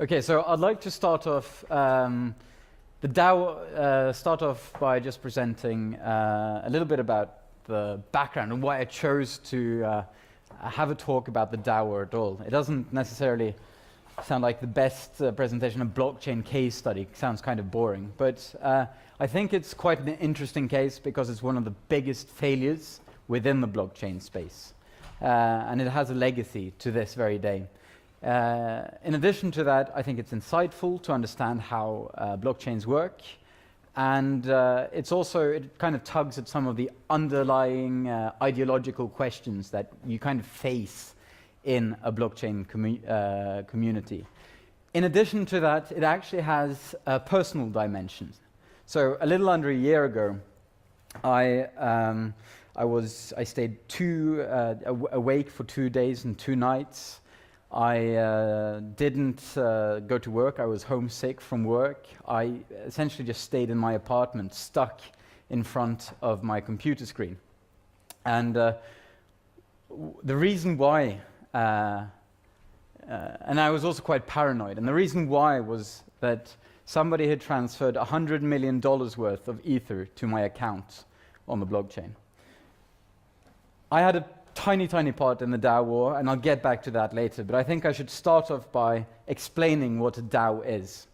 Okay, so I'd like to start off the DAO. Start off by just presenting a little bit about the background and why I chose to have a talk about the DAO at all. It doesn't necessarily sound like the best presentation of blockchain case study. It sounds kind of boring, but I think it's quite an interesting case because it's one of the biggest failures within the blockchain space, and it has a legacy to this very day. In addition to that, I think it's insightful to understand how blockchains work, and it kind of tugs at some of the underlying ideological questions that you kind of face in a blockchain community. In addition to that, it actually has a personal dimension. So a little under a year ago, I stayed awake for 2 days and 2 nights. I didn't go to work. I was homesick from work. I essentially just stayed in my apartment, stuck in front of my computer screen. And the reason why, and I was also quite paranoid, and the reason why was that somebody had transferred $100 million worth of Ether to my account on the blockchain. I had a tiny part in the DAO war, and I'll get back to that later, but I think I should start off by explaining what a DAO is.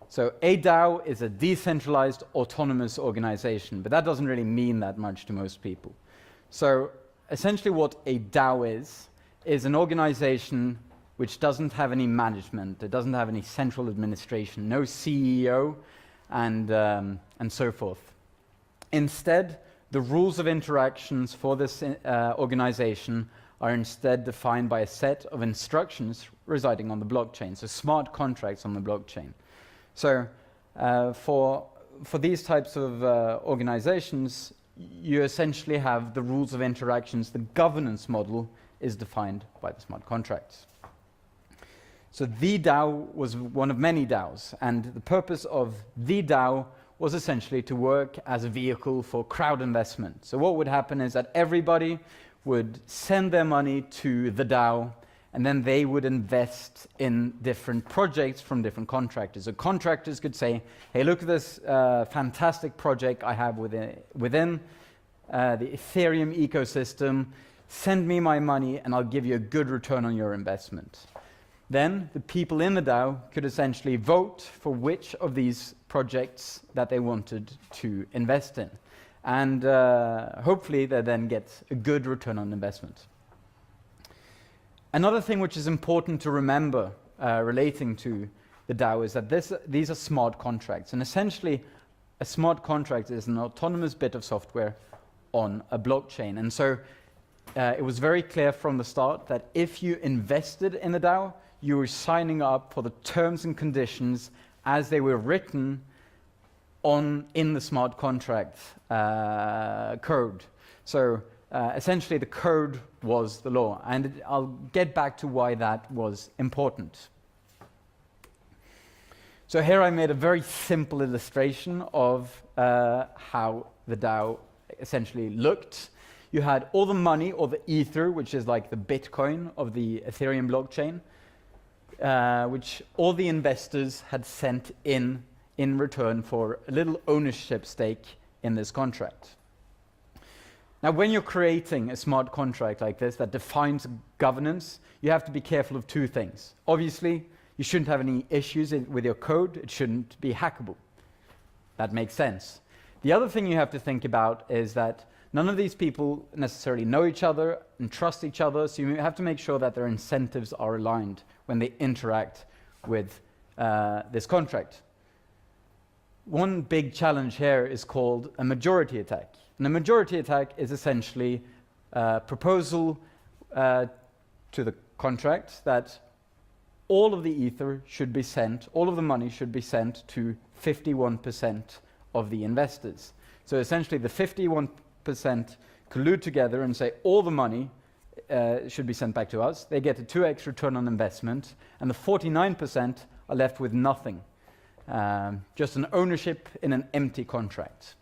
So a DAO is a decentralized autonomous organization, but that doesn't really mean that much to most people. So essentially what a DAO is an organization which doesn't have any management, it doesn't have any central administration, no CEO, and so forth. Instead, the rules of interactions for this organization are instead defined by a set of instructions residing on the blockchain, so smart contracts on the blockchain. So for these types of organizations, you essentially have the rules of interactions. The governance model is defined by the smart contracts. So the DAO was one of many DAOs, and the purpose of the DAO was essentially to work as a vehicle for crowd investment. So what would happen is that everybody would send their money to the DAO, and then they would invest in different projects from different contractors. So contractors could say, hey, look at this fantastic project I have within the Ethereum ecosystem. Send me my money and I'll give you a good return on your investment. Then the people in the DAO could essentially vote for which of these projects that they wanted to invest in. And hopefully they then get a good return on investment. Another thing which is important to remember relating to the DAO is that these are smart contracts. And essentially, a smart contract is an autonomous bit of software on a blockchain. And so it was very clear from the start that if you invested in the DAO, you were signing up for the terms and conditions as they were written in the smart contract code. So essentially the code was the law, and I'll get back to why that was important. So here I made a very simple illustration of how the DAO essentially looked. You had all the money, or the Ether, which is like the Bitcoin of the Ethereum blockchain, which all the investors had sent in return for a little ownership stake in this contract. Now, when you're creating a smart contract like this that defines governance, you have to be careful of 2 things. Obviously, you shouldn't have any issues with your code. It shouldn't be hackable. That makes sense. The other thing you have to think about is that none of these people necessarily know each other and trust each other, so you have to make sure that their incentives are aligned when they interact with this contract. One big challenge here is called a majority attack. And a majority attack is essentially a proposal to the contract that all of the Ether should be sent, all of the money should be sent to 51% of the investors. So essentially the 51% collude together and say all the money should be sent back to us. They get a 2x return on investment, and the 49% are left with nothing. Just an ownership in an empty contract.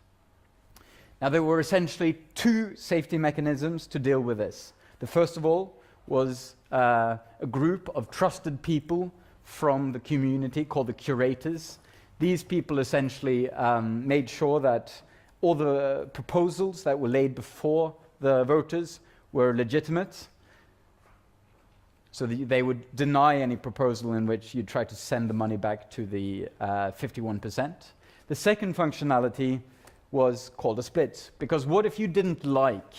Now, there were essentially 2 safety mechanisms to deal with this. The first of all was a group of trusted people from the community called the curators. These people essentially made sure that all the proposals that were laid before the voters were legitimate. So they would deny any proposal in which you try to send the money back to the 51%. The second functionality was called a split, because what if you didn't like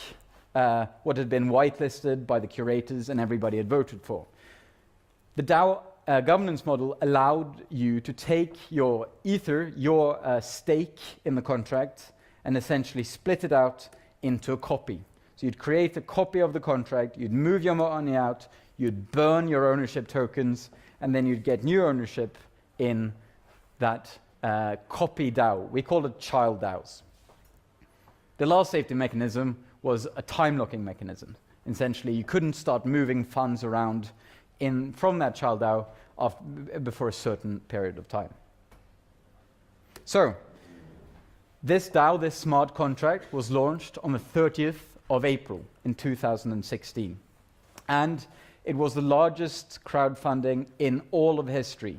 what had been whitelisted by the curators and everybody had voted for? The DAO governance model allowed you to take your Ether, your stake in the contract, and essentially split it out into a copy. So you'd create a copy of the contract, you'd move your money out, you'd burn your ownership tokens, and then you'd get new ownership in that copy DAO. We call it child DAOs. The last safety mechanism was a time locking mechanism. Essentially, you couldn't start moving funds around from that child DAO before a certain period of time. So, this DAO, this smart contract, was launched on the 30th of April in 2016. And it was the largest crowdfunding in all of history.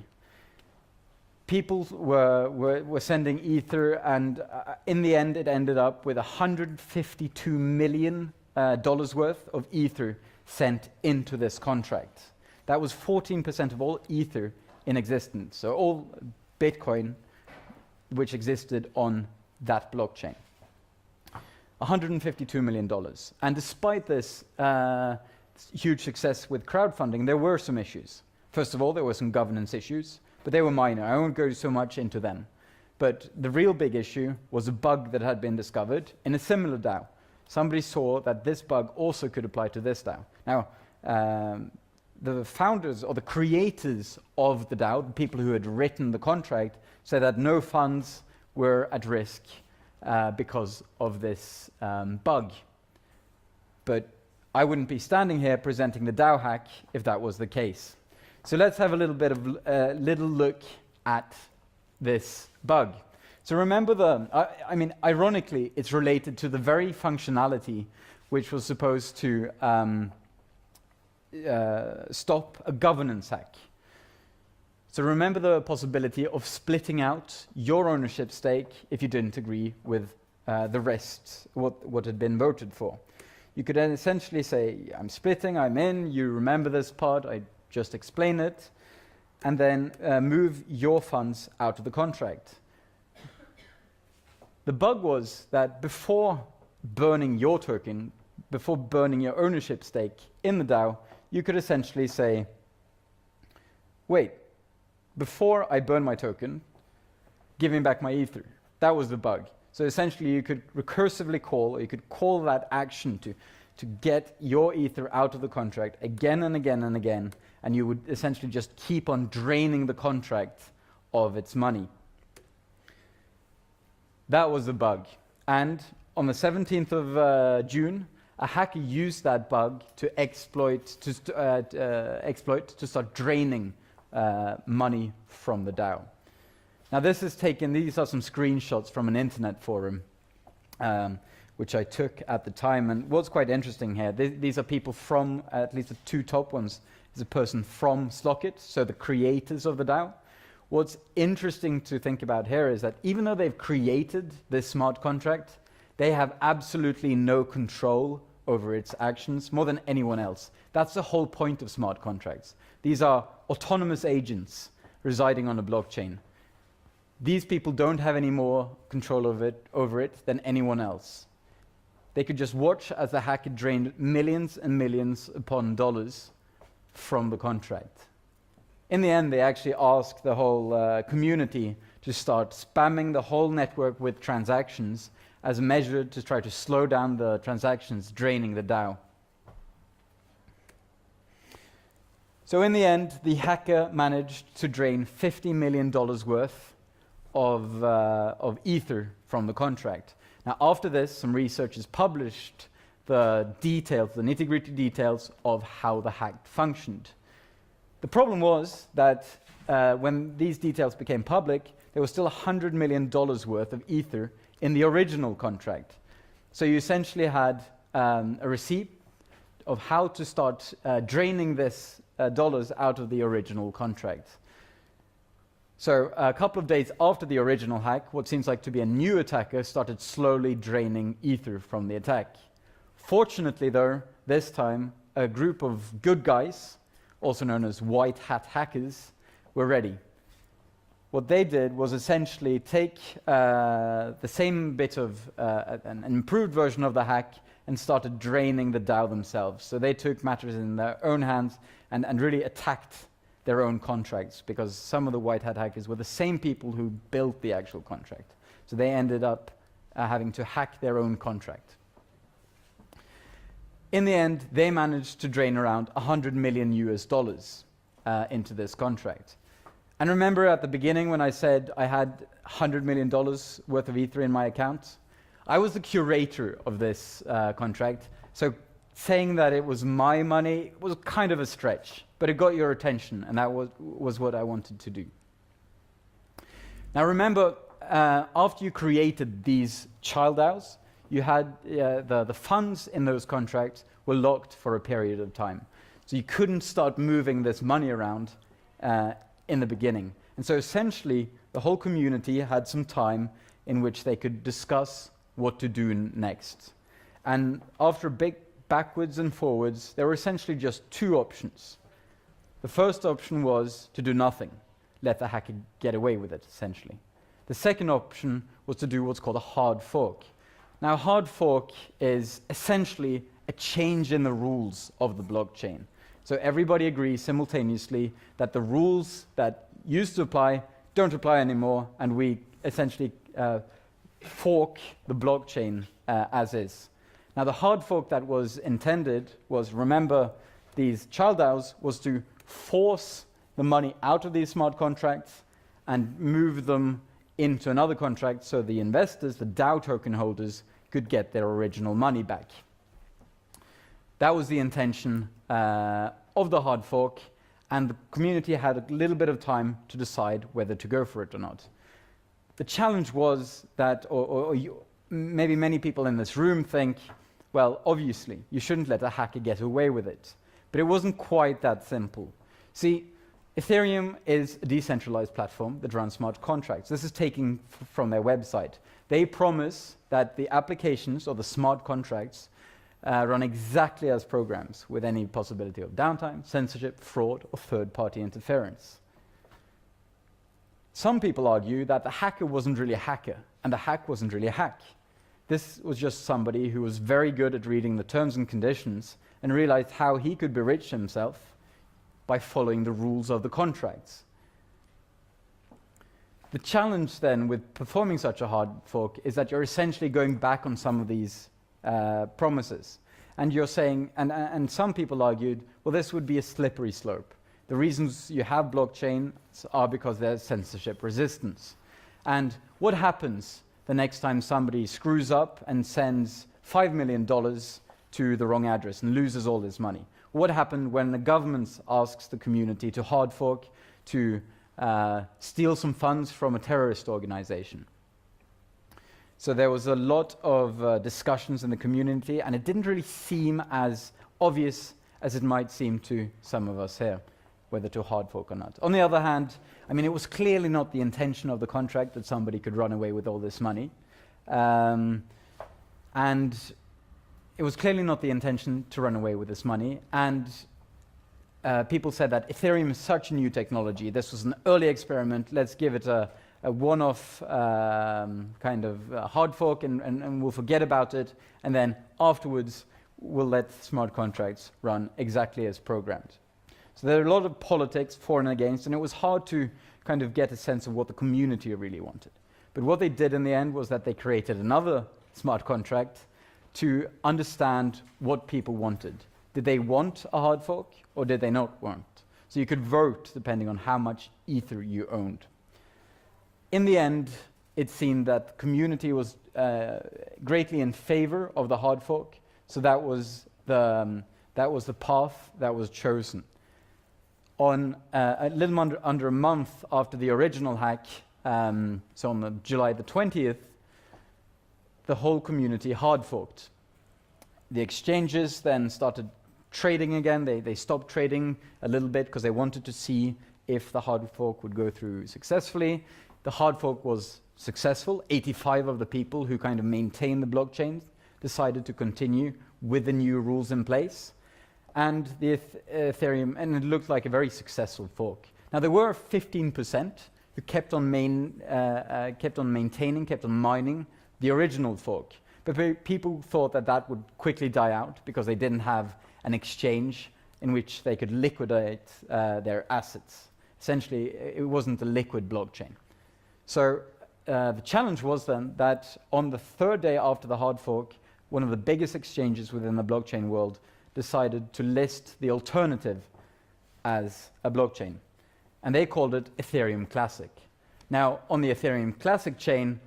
People were sending Ether, and in the end, it ended up with $152 million worth of Ether sent into this contract. That was 14% of all Ether in existence, so all Bitcoin which existed on that blockchain. $152 million. And despite this huge success with crowdfunding, there were some issues. First of all, there were some governance issues, but they were minor. I won't go so much into them. But the real big issue was a bug that had been discovered in a similar DAO. Somebody saw that this bug also could apply to this DAO. Now, the founders or the creators of the DAO, the people who had written the contract, said that no funds were at risk because of this bug. But I wouldn't be standing here presenting the DAO hack if that was the case. So let's have a little bit of little look at this bug. So remember ironically, it's related to the very functionality which was supposed to stop a governance hack. So remember the possibility of splitting out your ownership stake if you didn't agree with the rest, what had been voted for. You could then essentially say, I'm splitting, I'm in, you remember this part, I just explain it, and then move your funds out of the contract. The bug was that before burning your token, before burning your ownership stake in the DAO, you could essentially say, wait, before I burn my token, give me back my Ether. That was the bug. So essentially you could recursively call, or you could call that action to get your Ether out of the contract again and again and again, and you would essentially just keep on draining the contract of its money. That was the bug. And on the 17th of June, a hacker used that bug to exploit to start draining money from the DAO. Now these are some screenshots from an internet forum, which I took at the time. And what's quite interesting here, these are people from, at least the two top ones, is a person from Slockit, so the creators of the DAO. What's interesting to think about here is that even though they've created this smart contract, they have absolutely no control over its actions more than anyone else. That's the whole point of smart contracts. These are autonomous agents residing on a blockchain. These people don't have any more control over it than anyone else. They could just watch as the hacker drained millions and millions upon dollars from the contract. In the end, they actually asked the whole community to start spamming the whole network with transactions as a measure to try to slow down the transactions draining the DAO. So in the end, the hacker managed to drain $50 million worth of Ether from the contract. Now, after this, some researchers published the details, the nitty-gritty details of how the hack functioned. The problem was that when these details became public, there was still $100 million worth of Ether in the original contract. So you essentially had a receipt of how to start draining this dollars out of the original contract. So a couple of days after the original hack, what seems like to be a new attacker started slowly draining Ether from the attack. Fortunately though, this time, a group of good guys, also known as white hat hackers, were ready. What they did was essentially take the same bit of an improved version of the hack and started draining the DAO themselves. So they took matters in their own hands and really attacked their own contracts, because some of the white hat hackers were the same people who built the actual contract. So they ended up having to hack their own contract. In the end, they managed to drain around $100 million into this contract. And remember at the beginning when I said I had $100 million worth of Ether in my account? I was the curator of this contract, so saying that it was my money was kind of a stretch, but it got your attention, and that was what I wanted to do. Now remember, after you created these child DAOs, you had the funds in those contracts were locked for a period of time. So you couldn't start moving this money around in the beginning. And so essentially, the whole community had some time in which they could discuss what to do next. And after a big backwards and forwards, there were essentially just two options. The first option was to do nothing, let the hacker get away with it, essentially. The second option was to do what's called a hard fork. Now, a hard fork is essentially a change in the rules of the blockchain. So everybody agrees simultaneously that the rules that used to apply don't apply anymore, and we essentially fork the blockchain as is. Now, the hard fork that was intended was, remember, these child DAOs was to force the money out of these smart contracts and move them into another contract so the investors, the DAO token holders, could get their original money back. That was the intention of the hard fork, and the community had a little bit of time to decide whether to go for it or not. The challenge was that, maybe many people in this room think, well, obviously, you shouldn't let a hacker get away with it. But it wasn't quite that simple. See, Ethereum is a decentralized platform that runs smart contracts. This is taken from their website. They promise that the applications or the smart contracts run exactly as programs, with any possibility of downtime, censorship, fraud, or third-party interference. Some people argue that the hacker wasn't really a hacker, and the hack wasn't really a hack. This was just somebody who was very good at reading the terms and conditions and realized how he could bewitch himself by following the rules of the contracts. The challenge then with performing such a hard fork is that you're essentially going back on some of these promises. And you're saying, and some people argued, well, this would be a slippery slope. The reasons you have blockchains are because there's censorship resistance. And what happens the next time somebody screws up and sends $5 million to the wrong address and loses all this money? What happened when the government asks the community to hard fork to steal some funds from a terrorist organization? So there was a lot of discussions in the community, and it didn't really seem as obvious as it might seem to some of us here, whether to hard fork or not. On the other hand, I mean, it was clearly not the intention of the contract that somebody could run away with all this money. And it was clearly not the intention to run away with this money. And people said that Ethereum is such a new technology. This was an early experiment. Let's give it a one-off kind of hard fork, and we'll forget about it. And then afterwards, we'll let smart contracts run exactly as programmed. So there are a lot of politics for and against, and it was hard to kind of get a sense of what the community really wanted. But what they did in the end was that they created another smart contract to understand what people wanted. Did they want a hard fork, or did they not want? So you could vote depending on how much Ether you owned. In the end, it seemed that the community was greatly in favor of the hard fork, so that was the path that was chosen. On a little under a month after the original hack, so on July the 20th, the whole community hard forked. The exchanges then started trading again. They stopped trading a little bit because they wanted to see if the hard fork would go through successfully. The hard fork was successful. 85 of the people who kind of maintained the blockchain decided to continue with the new rules in place. And the Ethereum, and it looked like a very successful fork. Now there were 15% who kept on maintaining, kept on mining the original fork. But people thought that that would quickly die out because they didn't have an exchange in which they could liquidate their assets. Essentially, it wasn't a liquid blockchain. So the challenge was then that on the third day after the hard fork, one of the biggest exchanges within the blockchain world decided to list the alternative as a blockchain. And they called it Ethereum Classic. Now, on the Ethereum Classic chain,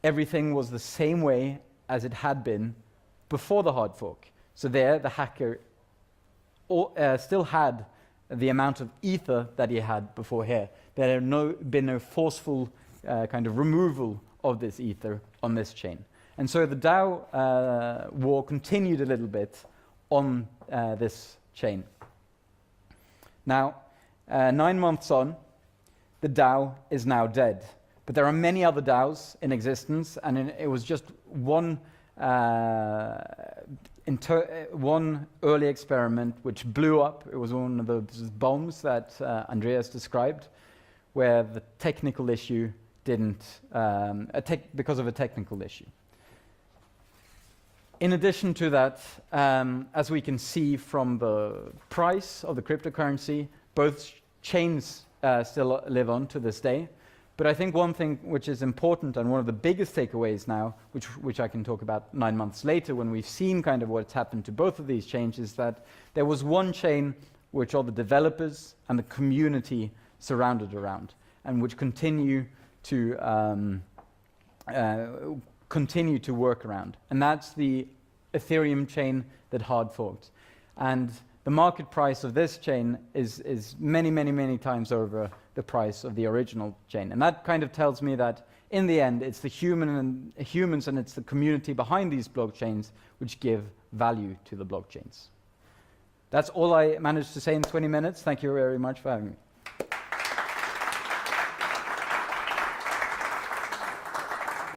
everything was the same way as it had been before the hard fork. So there, the hacker still had the amount of ether that he had before here. There had been no forceful kind of removal of this ether on this chain. And so the DAO war continued a little bit on this chain. Now, 9 months on, the DAO is now dead. But there are many other DAOs in existence, and it was just one early experiment which blew up. It was one of those bombs that Andreas described, where the technical issue didn't, because of a technical issue. In addition to that, as we can see from the price of the cryptocurrency, both chains still live on to this day. But I think one thing which is important, and one of the biggest takeaways now, which I can talk about 9 months later when we've seen kind of what's happened to both of these chains, is that there was one chain which all the developers and the community surrounded around, and which continue to work around. And that's the Ethereum chain that hard forked. And the market price of this chain is many, many, many times over the price of the original chain. And that kind of tells me that in the end, it's the humans and it's the community behind these blockchains which give value to the blockchains. That's all I managed to say in 20 minutes. Thank you very much for having me.